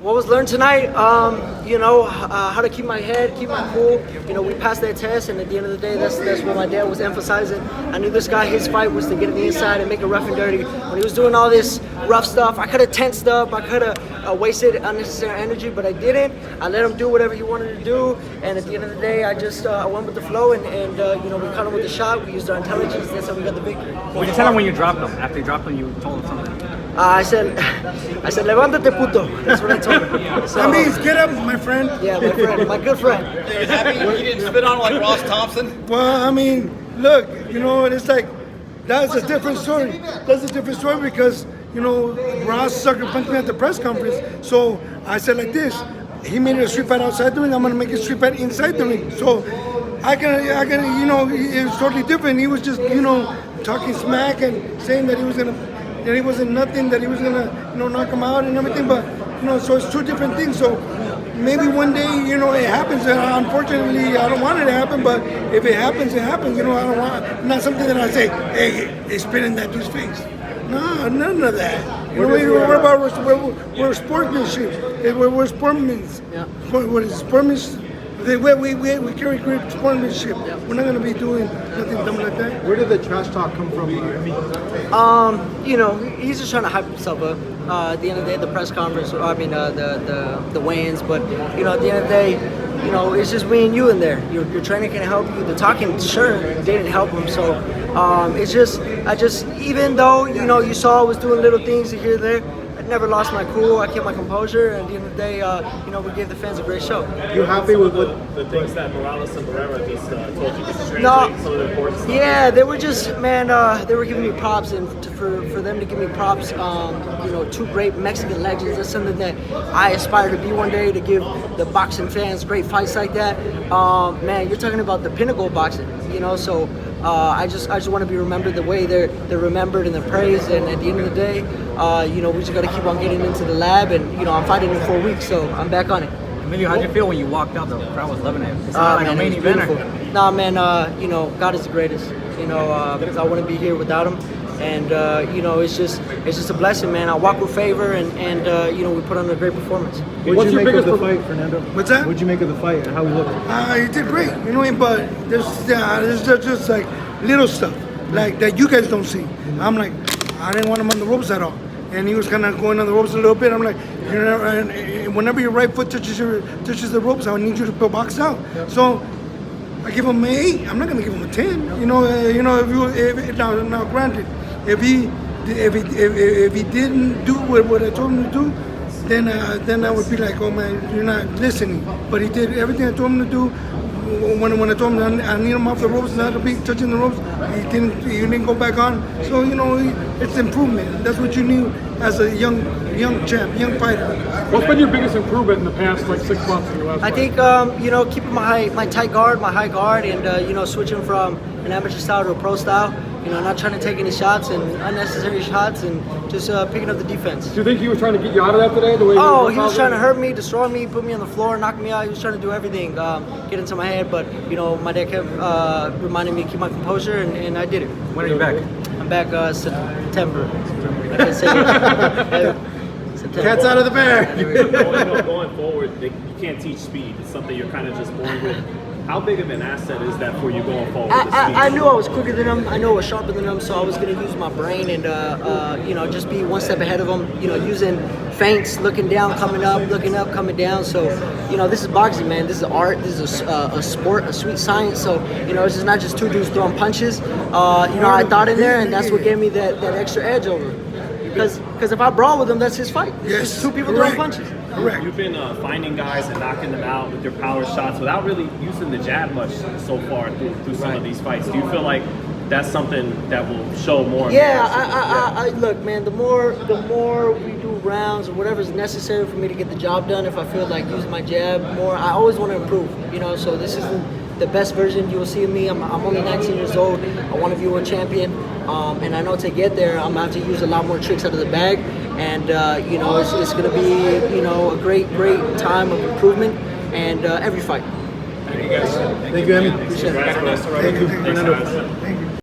What was learned tonight? How to keep my head, keep my cool. We passed that test, and at the end of the day, that's what my dad was emphasizing. I knew this guy, his fight was to get in the inside and make it rough and dirty. When he was doing all this rough stuff, I could have tensed up, I could have wasted unnecessary energy, but I didn't. I let him do whatever he wanted to do, and at the end of the day, I went with the flow, and we caught him with the shot. We used our intelligence. That's how we got the victory. What did you tell him when you dropped him? After you dropped him, you told him something. I said, levántate, puto. That's what I told him. So, that means get up, my friend. Yeah, my friend, my good friend. Are you happy you didn't spit on him like Ross Thompson? Well, I mean, look, it's like, that's a different story. That's a different story because, Ross sucker punched me at the press conference. So I said like this, he made it a street fight outside the ring, I'm going to make it a street fight inside the ring. So I can, it was totally different. He was just, talking smack and saying that he wasn't nothing, that he was gonna, knock him out and everything. But, so it's two different things. So maybe one day, it happens. And unfortunately, I don't want it to happen. But if it happens, it happens. I don't want, not something that I say, hey, spit in that dude's face. No, none of that. We're about we're sportsmanship. We're sportsmen. Yeah. What is sportsmanship? We carry great sportsmanship. We're not going to be doing nothing dumb like that. Where did the trash talk come from? He's just trying to hype himself up. At the end of the day, the press conference, the weigh-ins, but, at the end of the day, it's just me and you in there. Your trainer can help you. The talking, sure, didn't help him. So even though, you saw I was doing little things here and there, I never lost my cool. I kept my composure, and at the end of the day, we gave the fans a great show. You happy with the things that Morales and Barrera at least told you to translate some of the important stuff? Yeah, they were just, they were giving me props, and for them to give me props, two great Mexican legends. That's something that I aspire to be one day, to give the boxing fans great fights like that. You're talking about the pinnacle of boxing, so I just want to be remembered the way they're remembered and they're praised, and at the end of the day, we just got to keep on getting into the lab, and I'm fighting in 4 weeks, so I'm back on it. Emilio, how'd you feel when you walked out? The crowd was loving it. It's not like a main eventer. Nah, man, God is the greatest. Because I wouldn't be here without him, and it's just a blessing, man. I walk with favor, and we put on a great performance. What's your biggest fight, Fernando? What's that? What'd you make of the fight and how he looked? He did great, but there's just like little stuff like that you guys don't see. I'm like, I didn't want him on the ropes at all, and he was kind of going on the ropes a little bit. I'm like, and whenever your right foot touches the ropes, I need you to box out. So I give him an 8. I'm not gonna give him a 10. Now granted, if he didn't do what I told him to do, then I would be like, oh man, you're not listening. But he did everything I told him to do. When I told him I need him off the ropes, not to be touching the ropes, he didn't go back on. So it's improvement. That's what you need as a young champ, young fighter. What's been your biggest improvement in the past 6 months in your last I fight? think keeping my tight guard, my high guard, and switching from an amateur style to a pro style. Not trying to take any shots and unnecessary shots, and just picking up the defense. Do you think he was trying to get you out of that today? He was trying to hurt me, destroy me, put me on the floor, knock me out. He was trying to do everything, get into my head. But my dad kept reminding me to keep my composure, and I did it. When are you back? I'm back September. I can say it. September. Cat's out of the bag. Going forward, you can't teach speed. It's something you're kind of just born with. How big of an asset is that for you going forward? I knew I was quicker than him. I knew I was sharper than him, so I was going to use my brain and, just be one step ahead of him, using feints, looking down, coming up, looking up, coming down. So, this is boxing, man. This is art. This is a sport, a sweet science. So, it's just not just two dudes throwing punches. I thought in there, and that's what gave me that extra edge over. Because if I brawl with him, that's his fight. It's just two people throwing punches. Correct. You've been finding guys and knocking them out with your power shots without really using the jab much so far through some of these fights. Do you feel like that's something that will show more? Yeah, I look, man. The more we do rounds or whatever's necessary for me to get the job done, if I feel like using my jab more, I always want to improve. So this isn't the best version you will see of me. I'm only 19 years old. I want to be a world champion, and I know to get there, I'm gonna have to use a lot more tricks out of the bag. And it's going to be a great time of improvement, and every fight. Thank you guys. Thank you, Emmy. Appreciate it. Thank you, Fernando.